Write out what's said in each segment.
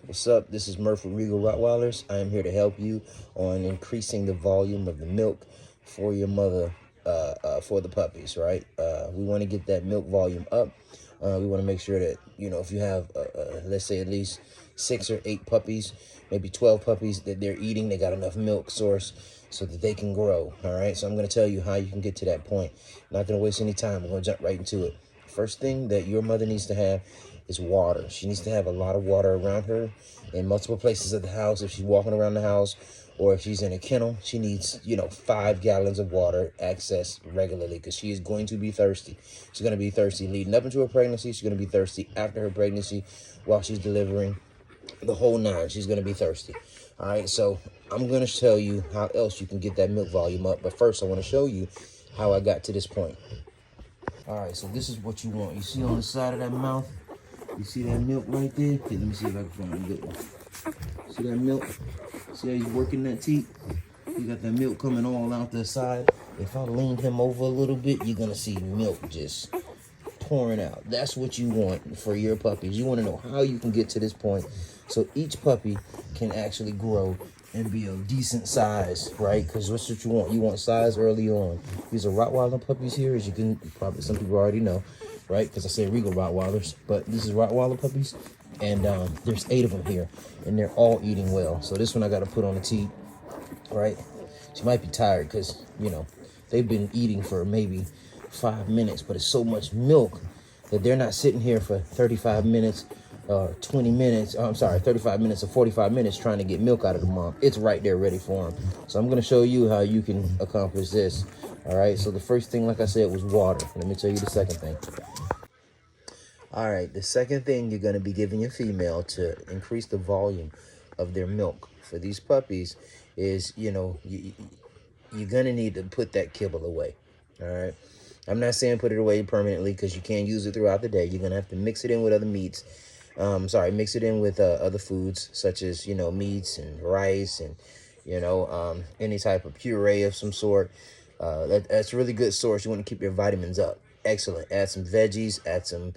What's up? This is Murph with Regal Rottweilers. I am here to help you on increasing the volume of the milk for your mother, for the puppies, right? We want to get that milk volume up. We want to make sure that, if you have, let's say at least 6 or 8 puppies, maybe 12 puppies that they're eating, they got enough milk source so that they can grow, all right? So I'm going to tell you how you can get to that point. Not going to waste any time. We're going to jump right into it. First thing that your mother needs to have is water. She needs to have a lot of water around her in multiple places of the house. If she's walking around the house or if she's in a kennel, she needs, 5 gallons of water accessed regularly because she is going to be thirsty. She's going to be thirsty leading up into her pregnancy. She's going to be thirsty after her pregnancy while she's delivering. The whole 9, she's going to be thirsty. All right, so I'm going to tell you how else you can get that milk volume up. But first, I want to show you how I got to this point. All right, so this is what you want. You see on the side of that mouth, you see that milk right there? Okay, let me see if I can find a good one. See that milk? See how he's working that teeth? You got that milk coming all out the side. If I lean him over a little bit, you're going to see milk just pouring out. That's what you want for your puppies. You want to know how you can get to this point so each puppy can actually grow and be a decent size, right? Because what's what you want? You want size early on. These are Rottweiler puppies here, as you can probably, some people already know, right? Because I said Regal Rottweilers, but this is Rottweiler puppies, and there's 8 of them here, and they're all eating well. So this one I got to put on the teat, right? She might be tired because, they've been eating for maybe 5 minutes, but it's so much milk that they're not sitting here for 35 minutes or 20 minutes. I'm sorry, 35 minutes or 45 minutes trying to get milk out of the mom. It's right there ready for them. So I'm going to show you how you can accomplish this. All right. So the first thing, like I said, was water. Let me tell you the second thing. All right. The second thing you're going to be giving your female to increase the volume of their milk for these puppies is, you're going to need to put that kibble away. All right. I'm not saying put it away permanently because you can't use it throughout the day. You're going to have to mix it in with other meats. Mix it in with other foods such as, meats and rice and, any type of puree of some sort. That's a really good source. You want to keep your vitamins up. Excellent. Add some veggies, add some,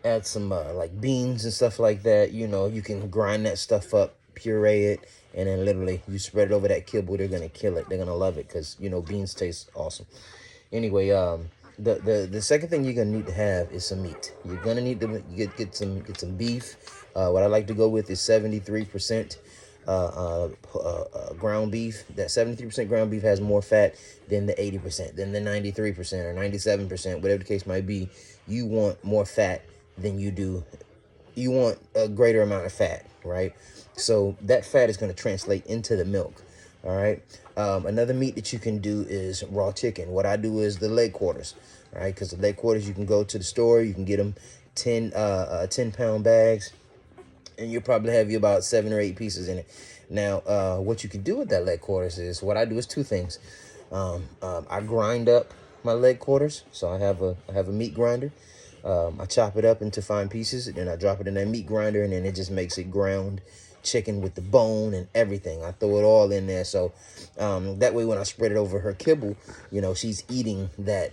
add some like beans and stuff like that. You can grind that stuff up, puree it, and then literally you spread it over that kibble. They're gonna kill it. They're gonna love it because beans taste awesome. Anyway, the second thing you're gonna need to have is some meat. You're gonna need to get some beef. What I like to go with is 73% ground beef. That 73% ground beef has more fat than the 80%, than the 93% or 97%, whatever the case might be. You want more fat than you do. You want a greater amount of fat, right? So that fat is going to translate into the milk. All right. Another meat that you can do is raw chicken. What I do is the leg quarters. All right. Because the leg quarters, you can go to the store. You can get them 10-pound bags. And you'll probably have you about 7 or 8 pieces in it. Now, what you can do with that leg quarters is, what I do is 2 things. I grind up my leg quarters. So I have a meat grinder. I chop it up into fine pieces. And then I drop it in that meat grinder. And then it just makes it ground chicken with the bone and everything. I throw it all in there, so that way when I spread it over her kibble, she's eating that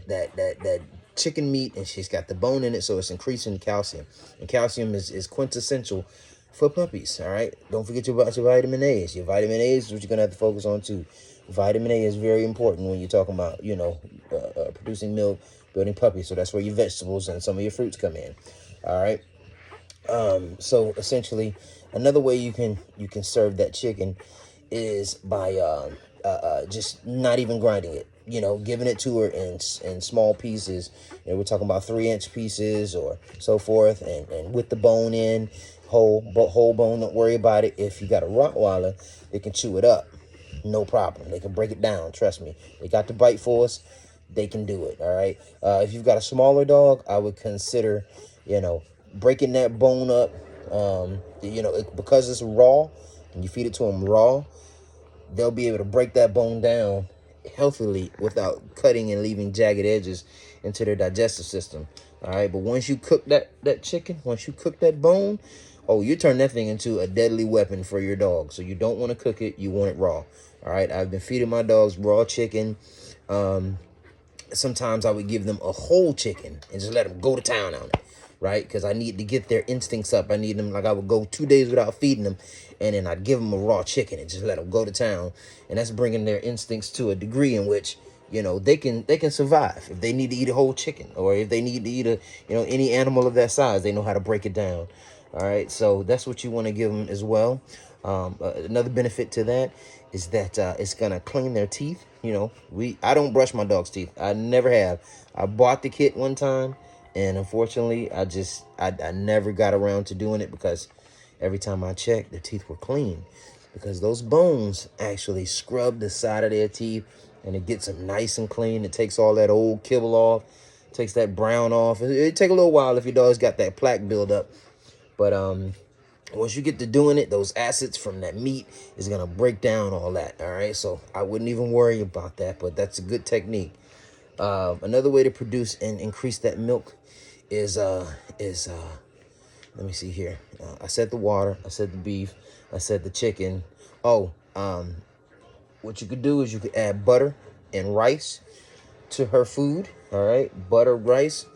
chicken meat, and she's got the bone in it, so it's increasing calcium. And calcium is quintessential for puppies. All right, don't forget about your vitamin A's. Your vitamin A's is what you're gonna have to focus on too. Vitamin A is very important when you're talking about producing milk, building puppies. So that's where your vegetables and some of your fruits come in. All right. So essentially, another way you can serve that chicken is by just not even grinding it. Giving it to her in small pieces. We're talking about 3-inch pieces or so forth, and with the bone in, whole bone. Don't worry about it. If you got a Rottweiler, they can chew it up, no problem. They can break it down. Trust me, they got the bite force. They can do it. All right. If you've got a smaller dog, I would consider, breaking that bone up, because it's raw and you feed it to them raw, they'll be able to break that bone down healthily without cutting and leaving jagged edges into their digestive system. All right. But once you cook that chicken, once you cook that bone, you turn that thing into a deadly weapon for your dog. So you don't want to cook it. You want it raw. All right. I've been feeding my dogs raw chicken. Sometimes I would give them a whole chicken and just let them go to town on it. right? Because I need to get their instincts up. I need them, like I would go 2 days without feeding them, and then I'd give them a raw chicken and just let them go to town. And that's bringing their instincts to a degree in which, you know, they can survive. If they need to eat a whole chicken, or if they need to eat a, you know, any animal of that size, they know how to break it down. All right, so that's what you want to give them as well. Another benefit to that is that it's gonna clean their teeth. You know, I don't brush my dog's teeth. I never have. I bought the kit one time, and unfortunately, I never got around to doing it, because every time I checked, their teeth were clean, because those bones actually scrub the side of their teeth, and it gets them nice and clean. It takes all that old kibble off, takes that brown off. It take a little while if your dog's got that plaque buildup, but once you get to doing it, those acids from that meat is going to break down all that. All right. So I wouldn't even worry about that, but that's a good technique. Another way to produce and increase that milk is let me see here. I said the water, I said the beef, I said the chicken. Oh, what you could do is you could add butter and rice to her food. All right. Butter, rice.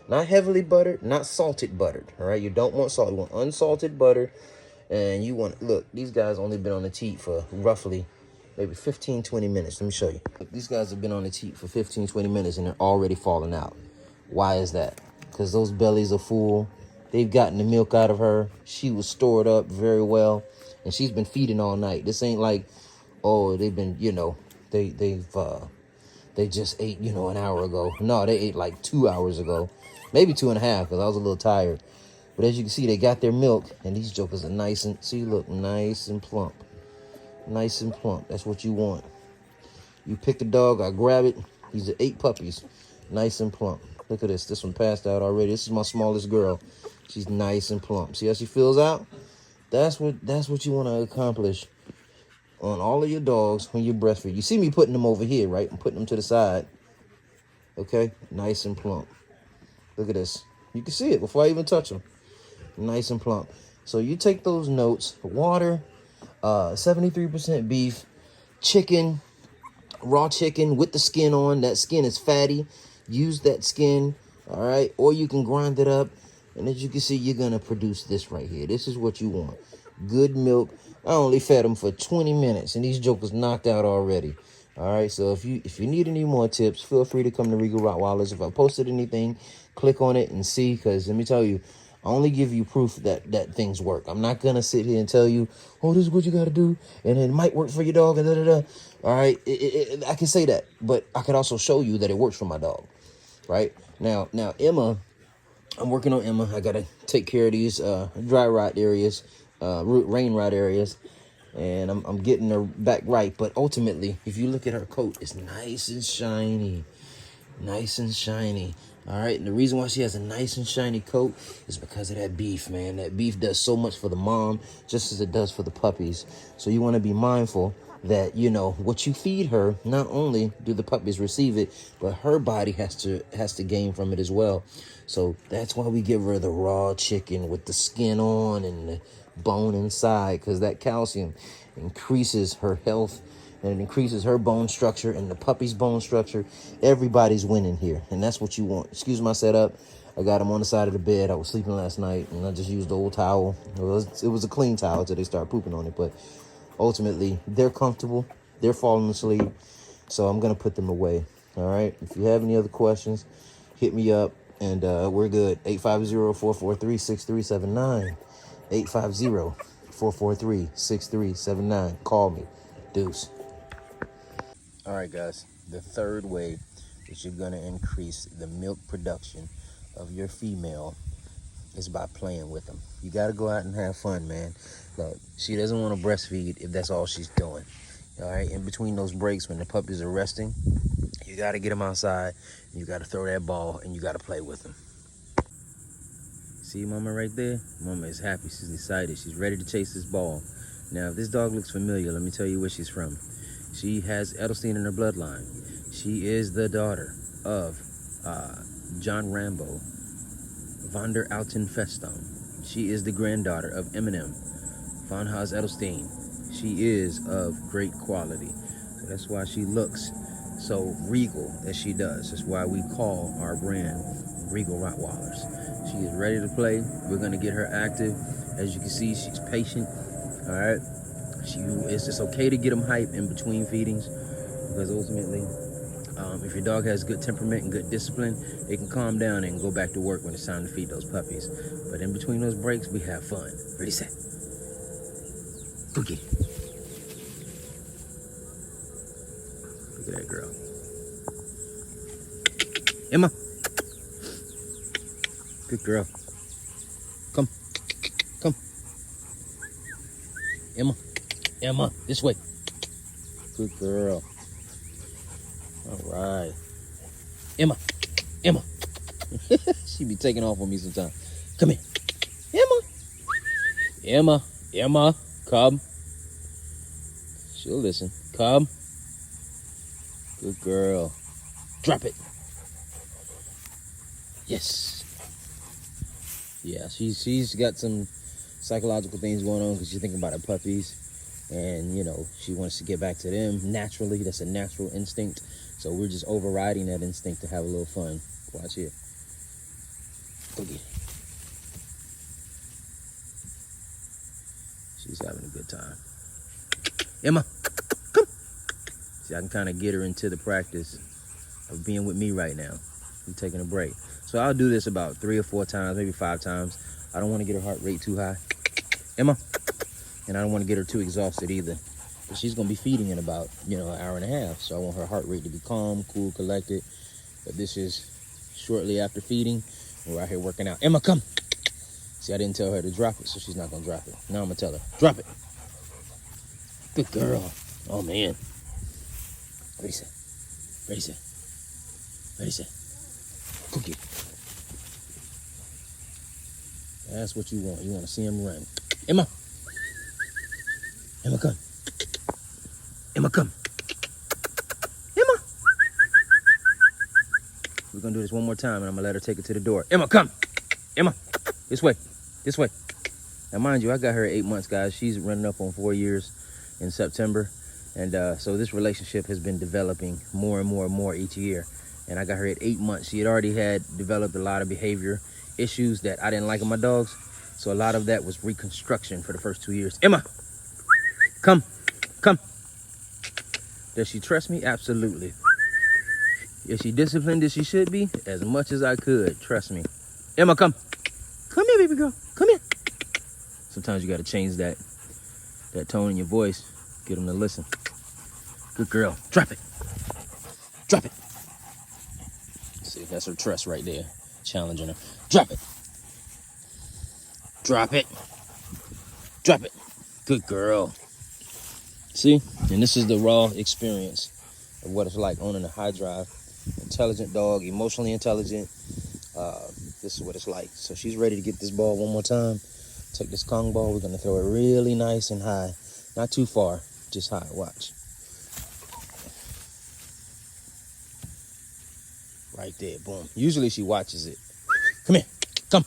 Not heavily buttered, not salted buttered, all right? You don't want salt. You want unsalted butter, and you want, look, these guys only been on the teat for roughly maybe 15, 20 minutes. Let me show you. Look, these guys have been on the teat for 15, 20 minutes, and they're already falling out. Why is that? Because those bellies are full. They've gotten the milk out of her. She was stored up very well, and she's been feeding all night. This ain't like, oh, they've been, you know, they just ate, you know, an hour ago. No, they ate like 2 hours ago. Maybe 2.5, because I was a little tired. But as you can see, they got their milk, and these jokers are nice and, see, look, nice and plump. Nice and plump. That's what you want. You pick the dog, I grab it. These are 8 puppies. Nice and plump. Look at this. This one passed out already. This is my smallest girl. She's nice and plump. See how she fills out? That's what you want to accomplish on all of your dogs when you breastfeed. You see me putting them over here, right? I'm putting them to the side. Okay? Nice and plump. Look at this. You can see it before I even touch them. Nice and plump. So you take those notes. Water, 73% beef, chicken, raw chicken with the skin on. That skin is fatty. Use that skin, all right? Or you can grind it up. And as you can see, you're going to produce this right here. This is what you want. Good milk. I only fed them for 20 minutes, and these jokers knocked out already. All right, so if you need any more tips, feel free to come to Regal Rottweilers. If I posted anything, click on it and see, because let me tell you, I only give you proof that things work. I'm not going to sit here and tell you, oh, this is what you got to do, and it might work for your dog, and da-da-da. All right, I can say that, but I can also show you that it works for my dog, right? Now, Emma, I'm working on Emma. I got to take care of these dry rot areas, rain rot areas. And I'm getting her back right. But ultimately, if you look at her coat, it's nice and shiny. Nice and shiny. All right. And the reason why she has a nice and shiny coat is because of that beef, man. That beef does so much for the mom, just as it does for the puppies. So you want to be mindful that, you know, what you feed her, not only do the puppies receive it, but her body has to gain from it as well. So that's why we give her the raw chicken with the skin on and the bone inside, because that calcium increases her health, and it increases her bone structure and the puppy's bone structure. Everybody's winning here, and that's what you want. Excuse my setup. I got them on the side of the bed. I was sleeping last night, and I just used the old towel. It was a clean towel until they start pooping on it, but ultimately, they're comfortable. They're falling asleep, so I'm going to put them away. All right? If you have any other questions, hit me up, and we're good. 850-443-6379. 850-443-6379. Call me. Deuce. All right, guys. The third way that you're going to increase the milk production of your female is by playing with them. You got to go out and have fun, man. Look, she doesn't want to breastfeed if that's all she's doing. All right? In between those breaks when the puppies are resting, you got to get them outside. You got to throw that ball, and you got to play with them. See Mama right there? Mama is happy. She's excited. She's ready to chase this ball. Now, if this dog looks familiar, let me tell you where she's from. She has Edelstein in her bloodline. She is the daughter of John Rambo, von der Alten Festone. She is the granddaughter of Eminem, von Haas Edelstein. She is of great quality. So that's why she looks so regal as she does. That's why we call our brand Regal Rottweilers. She is ready to play. We're gonna get her active. As you can see, she's patient. All right. It's okay to get them hype in between feedings, because ultimately, if your dog has good temperament and good discipline, it can calm down and go back to work when it's time to feed those puppies. But in between those breaks, we have fun. Ready, set, cookie. Look at that girl. Emma. Good girl. Come. Come. Emma. Emma, this way. Good girl. All right. Emma. Emma. She be taking off on me sometimes. Come here. Emma. Emma. Emma. Come. She'll listen. Come. Good girl. Drop it. Yes. Yeah, she's got some psychological things going on because she's thinking about her puppies. And, you know, she wants to get back to them naturally. That's a natural instinct. So we're just overriding that instinct to have a little fun. Watch here. Go get it. She's having a good time. Emma, come. See, I can kind of get her into the practice of being with me right now. I'm taking a break. So I'll do this about 3 or 4 times, maybe 5 times. I don't want to get her heart rate too high. Emma. And I don't want to get her too exhausted either. But she's going to be feeding in about, an hour and a half. So I want her heart rate to be calm, cool, collected. But this is shortly after feeding. We're out here working out. Emma, come. See, I didn't tell her to drop it, so she's not going to drop it. Now I'm going to tell her, drop it. Good girl. Oh, man. Ready, set. Ready, set. Ready, set. Cookie. That's what you want. You want to see him run. Emma. Emma, come. Emma, come. Emma. We're going to do this one more time, and I'm going to let her take it to the door. Emma, come. Emma, this way. This way. Now, mind you, I got her at 8 months, guys. She's running up on 4 years in September. And so this relationship has been developing more and more and more each year. And I got her at 8 months. She had already developed a lot of behavior issues that I didn't like in my dogs. So a lot of that was reconstruction for the first 2 years. Emma, come, come. Does she trust me? Absolutely. Is she disciplined as she should be? As much as I could, trust me. Emma, come. Come here, baby girl. Come here. Sometimes you got to change that tone in your voice. Get them to listen. Good girl. Drop it. Drop it. See, that's her trust right there. Challenging her. Drop it. Drop it. Drop it. Good girl. See? And this is the raw experience of what it's like owning a high drive, intelligent dog, emotionally intelligent. This is what it's like. So she's ready to get this ball one more time. Take this Kong ball. We're going to throw it really nice and high. Not too far, just high. Watch. Right there, boom. Usually she watches it. Come here, come.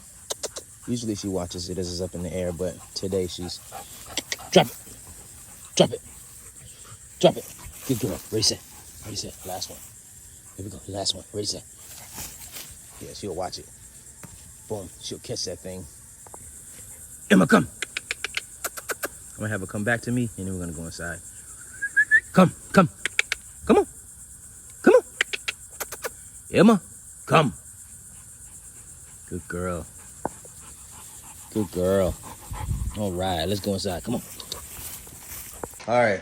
Usually she watches it as it's up in the air, but today she's... Drop it, drop it, drop it. Good girl, ready, set, ready, set. Last one. Here we go, last one, ready, set. Yeah, she'll watch it. Boom, she'll catch that thing. Emma, come. I'm gonna have her come back to me, and then we're gonna go inside. Come, come, come on. Come on. Emma, come. Good girl. Good girl. All right, let's go inside. Come on. All right.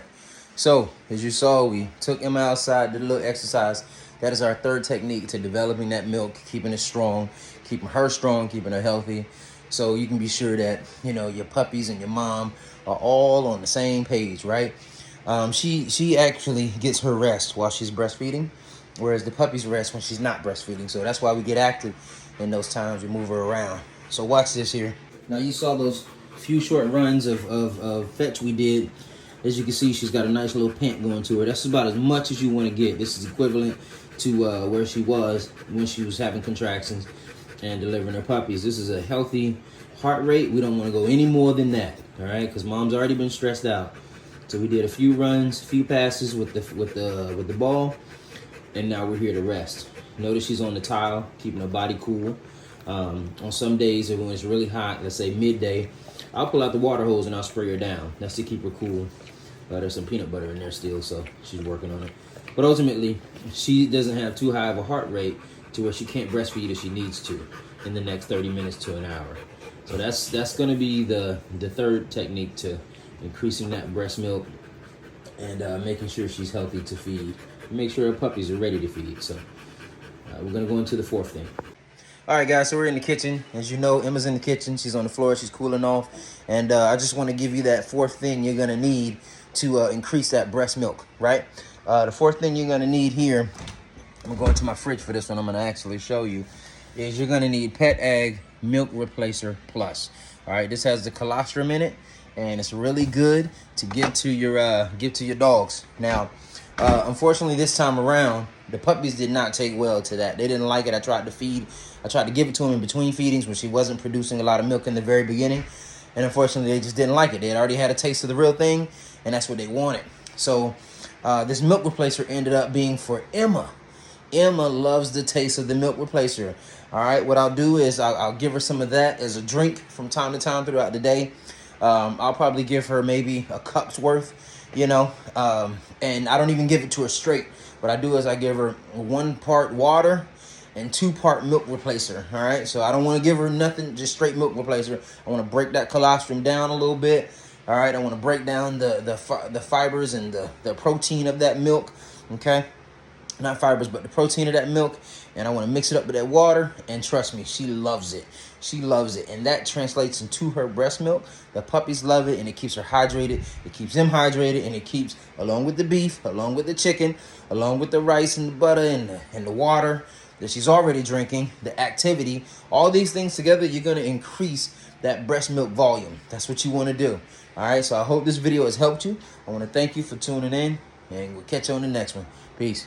So, as you saw, we took Emma outside, did a little exercise. That is our third technique to developing that milk, keeping it strong, keeping her strong, keeping her healthy. So you can be sure that, your puppies and your mom are all on the same page, right? She actually gets her rest while she's breastfeeding, whereas the puppies rest when she's not breastfeeding. So that's why we get active in those times. We move her around. So watch this here. Now you saw those few short runs of fetch we did. As you can see, she's got a nice little pant going to her. That's about as much as you want to get. This is equivalent to where she was when she was having contractions and delivering her puppies. This is a healthy heart rate. We don't want to go any more than that, all right? Because mom's already been stressed out. So we did a few runs, a few passes with the ball, and now we're here to rest. Notice she's on the tile, keeping her body cool. On some days when it's really hot, let's say midday, I'll pull out the water hose and I'll spray her down. That's to keep her cool. There's some peanut butter in there still, so she's working on it. But ultimately, she doesn't have too high of a heart rate to where she can't breastfeed if she needs to in the next 30 minutes to an hour. So that's going to be the third technique to increasing that breast milk and making sure she's healthy to feed. Make sure her puppies are ready to feed. So we're going to go into the fourth thing. All right, guys, so we're in the kitchen. As you know, Emma's in the kitchen. She's on the floor. She's cooling off. And I just want to give you that fourth thing you're going to need to increase that breast milk, right? The fourth thing you're going to need here, I'm going to my fridge for this one. I'm going to actually show you, is you're going to need Pet Ag Milk Replacer Plus. All right, this has the colostrum in it, and it's really good to give to your dogs. Now, unfortunately, this time around, the puppies did not take well to that. They didn't like it. I tried to give it to them in between feedings when she wasn't producing a lot of milk in the very beginning. And unfortunately, they just didn't like it. They had already had a taste of the real thing, and that's what they wanted. So this milk replacer ended up being for Emma. Emma loves the taste of the milk replacer. All right, what I'll do is I'll give her some of that as a drink from time to time throughout the day. I'll probably give her maybe a cup's worth, and I don't even give it to her straight. What I do is I give her 1 part water and 2 part milk replacer. All right, so I don't want to give her nothing, just straight milk replacer. I want to break that colostrum down a little bit. All right, I want to break down the fibers and the protein of that milk. Okay, not fibers, but the protein of that milk. And I want to mix it up with that water. And trust me, she loves it. She loves it. And that translates into her breast milk. The puppies love it, and it keeps her hydrated. It keeps them hydrated, and it keeps, along with the beef, along with the chicken, along with the rice and the butter and the water that she's already drinking, the activity, all these things together, you're going to increase that breast milk volume. That's what you want to do. All right, so I hope this video has helped you. I want to thank you for tuning in, and we'll catch you on the next one. Peace.